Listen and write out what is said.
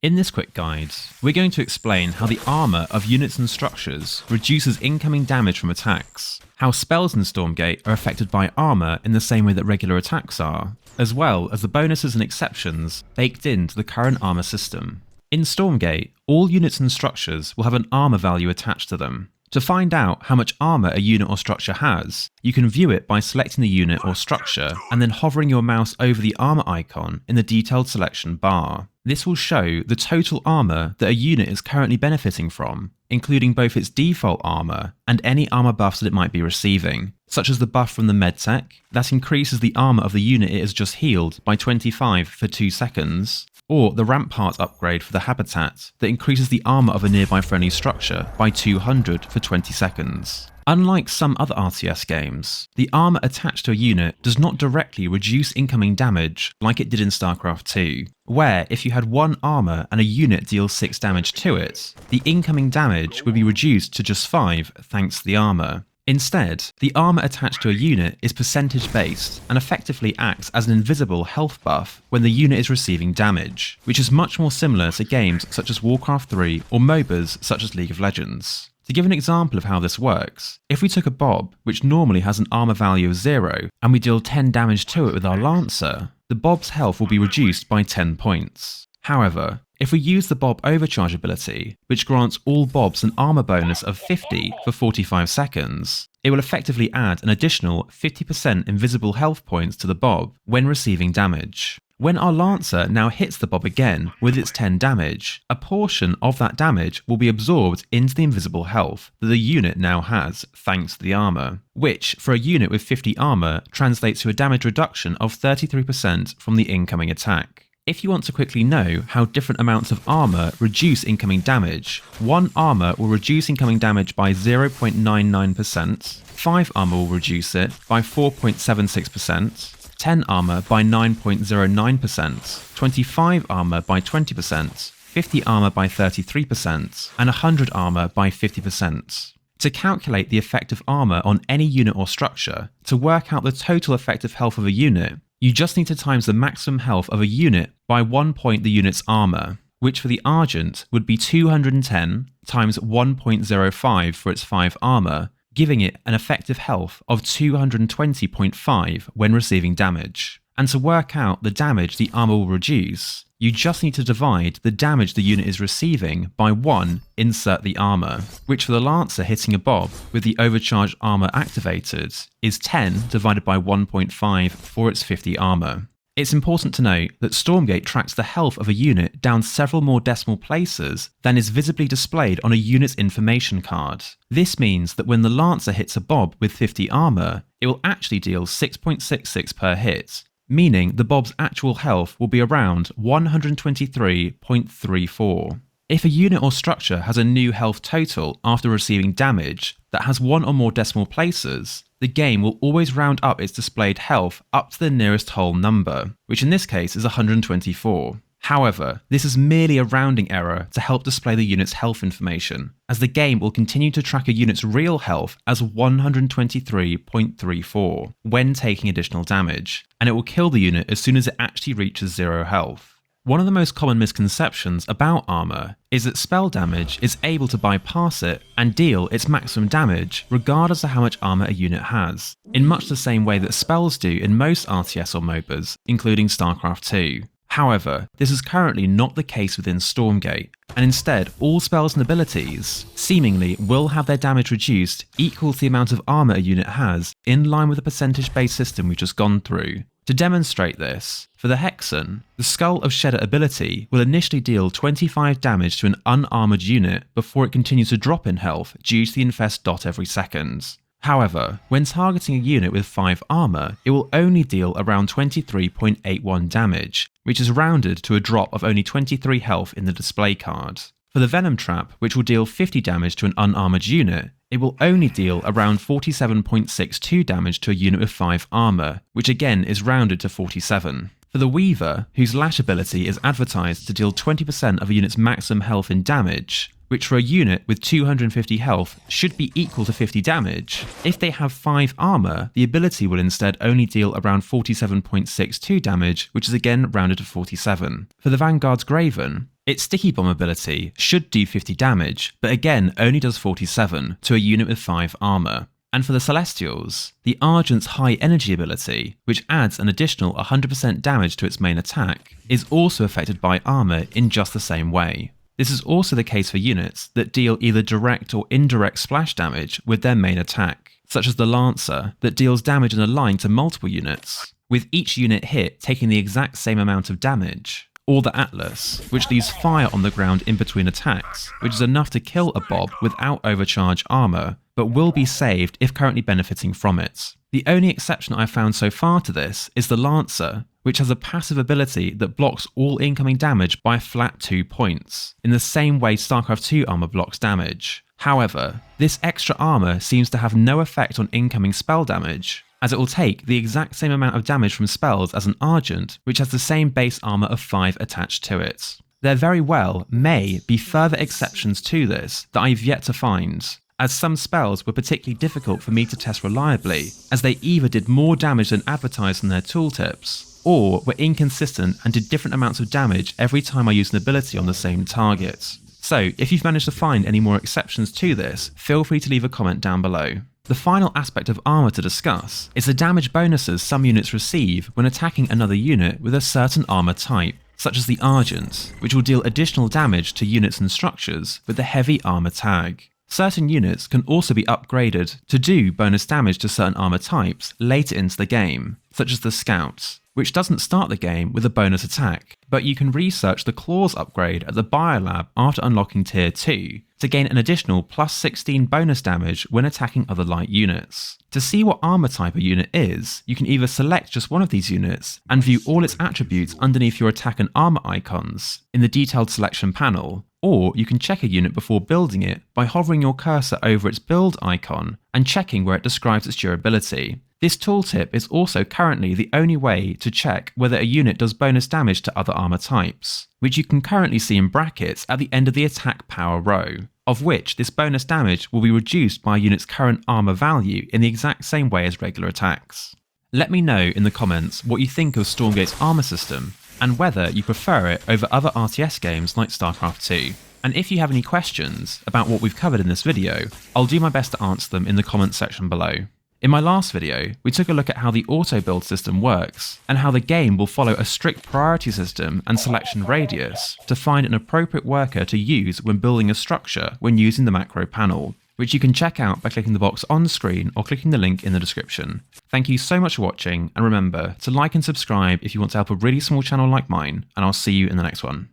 In this quick guide, we're going to explain how the armour of units and structures reduces incoming damage from attacks, how spells in Stormgate are affected by armour in the same way that regular attacks are, as well as the bonuses and exceptions baked into the current armour system. In Stormgate, all units and structures will have an armour value attached to them. To find out how much armour a unit or structure has, you can view it by selecting the unit or structure and then hovering your mouse over the armour icon in the detailed selection bar. This will show the total armour that a unit is currently benefiting from, including both its default armour and any armour buffs that it might be receiving, such as the buff from the medtech that increases the armour of the unit it has just healed by 25 for 2 seconds, or the rampart upgrade for the habitat that increases the armour of a nearby friendly structure by 200 for 20 seconds. Unlike some other RTS games, the armour attached to a unit does not directly reduce incoming damage like it did in StarCraft 2, where if you had 1 armour and a unit deals 6 damage to it, the incoming damage would be reduced to just 5 thanks to the armour. Instead, the armour attached to a unit is percentage based and effectively acts as an invisible health buff when the unit is receiving damage, which is much more similar to games such as Warcraft 3 or MOBAs such as League of Legends. To give an example of how this works, if we took a Bob, which normally has an armour value of 0, and we deal 10 damage to it with our Lancer, the Bob's health will be reduced by 10 points. However, if we use the Bob Overcharge ability, which grants all Bobs an armour bonus of 50 for 45 seconds, it will effectively add an additional 50% invisible health points to the Bob when receiving damage. When our Lancer now hits the Bob again with its 10 damage, a portion of that damage will be absorbed into the invisible health that the unit now has thanks to the armour, which for a unit with 50 armour translates to a damage reduction of 33% from the incoming attack. If you want to quickly know how different amounts of armour reduce incoming damage, 1 armour will reduce incoming damage by 0.99%, 5 armour will reduce it by 4.76%, 10 armour by 9.09%, 25 armour by 20%, 50 armour by 33%, and 100 armour by 50%. To calculate the effective armour on any unit or structure, to work out the total effective health of a unit, you just need to times the maximum health of a unit by 1 point the unit's armour, which for the Argent would be 210 times 1.05 for its 5 armour, giving it an effective health of 220.5 when receiving damage. And to work out the damage the armour will reduce, you just need to divide the damage the unit is receiving by 1 insert the armour, which for the Lancer hitting a Bob with the overcharged armour activated is 10 divided by 1.5 for its 50 armour. It's important to note that Stormgate tracks the health of a unit down several more decimal places than is visibly displayed on a unit's information card. This means that when the Lancer hits a Bob with 50 armour, it will actually deal 6.66 per hit, meaning the Bob's actual health will be around 123.34. If a unit or structure has a new health total after receiving damage that has 1 or more decimal places, the game will always round up its displayed health up to the nearest whole number, which in this case is 124. However, this is merely a rounding error to help display the unit's health information, as the game will continue to track a unit's real health as 123.34 when taking additional damage, and it will kill the unit as soon as it actually reaches 0 health. One of the most common misconceptions about armour is that spell damage is able to bypass it and deal its maximum damage regardless of how much armour a unit has, in much the same way that spells do in most RTS or MOBAs, including StarCraft 2. However, this is currently not the case within Stormgate, and instead all spells and abilities seemingly will have their damage reduced equal to the amount of armour a unit has in line with the percentage-based system we've just gone through. To demonstrate this, for the Hexen, the Skull of Shedder ability will initially deal 25 damage to an unarmoured unit before it continues to drop in health due to the infest dot every second. However, when targeting a unit with 5 armour, it will only deal around 23.81 damage, which is rounded to a drop of only 23 health in the display card. For the Venom Trap, which will deal 50 damage to an unarmoured unit, it will only deal around 47.62 damage to a unit with 5 armour, which again is rounded to 47. For the Weaver, whose Lash ability is advertised to deal 20% of a unit's maximum health in damage, which for a unit with 250 health should be equal to 50 damage. If they have 5 armour, the ability will instead only deal around 47.62 damage, which is again rounded to 47. For the Vanguard's Graven, Its sticky bomb ability should do 50 damage, but again only does 47 to a unit with 5 armor. And for the Celestials, the Argent's high energy ability, which adds an additional 100% damage to its main attack, is also affected by armor in just the same way. This is also the case for units that deal either direct or indirect splash damage with their main attack, such as the Lancer that deals damage in a line to multiple units, with each unit hit taking the exact same amount of damage, or the Atlas, which leaves fire on the ground in between attacks, which is enough to kill a Bob without overcharge armor, but will be saved if currently benefiting from it. The only exception I've found so far to this is the Lancer, which has a passive ability that blocks all incoming damage by a flat 2 points, in the same way StarCraft 2 armor blocks damage. However, this extra armor seems to have no effect on incoming spell damage, as it will take the exact same amount of damage from spells as an Argent, which has the same base armor of 5 attached to it. There very well may be further exceptions to this that I've yet to find, as some spells were particularly difficult for me to test reliably, as they either did more damage than advertised in their tooltips, or were inconsistent and did different amounts of damage every time I used an ability on the same target. So if you've managed to find any more exceptions to this, feel free to leave a comment down below. The final aspect of armor to discuss is the damage bonuses some units receive when attacking another unit with a certain armor type, such as the Argent, which will deal additional damage to units and structures with the heavy armor tag. Certain units can also be upgraded to do bonus damage to certain armor types later into the game, such as the Scout, which doesn't start the game with a bonus attack, but you can research the Claws upgrade at the Biolab after unlocking Tier 2 to gain an additional plus 16 bonus damage when attacking other light units. To see what armor type a unit is, you can either select just one of these units and view all its attributes underneath your attack and armor icons in the detailed selection panel, or you can check a unit before building it by hovering your cursor over its build icon and checking where it describes its durability. This tooltip is also currently the only way to check whether a unit does bonus damage to other armor types, which you can currently see in brackets at the end of the attack power row, of which this bonus damage will be reduced by a unit's current armor value in the exact same way as regular attacks. Let me know in the comments what you think of Stormgate's armor system, and whether you prefer it over other RTS games like StarCraft 2. And if you have any questions about what we've covered in this video, I'll do my best to answer them in the comments section below. In my last video, we took a look at how the auto-build system works, and how the game will follow a strict priority system and selection radius to find an appropriate worker to use when building a structure when using the macro panel, which you can check out by clicking the box on screen or clicking the link in the description. Thank you so much for watching, and remember to like and subscribe if you want to help a really small channel like mine, and I'll see you in the next one.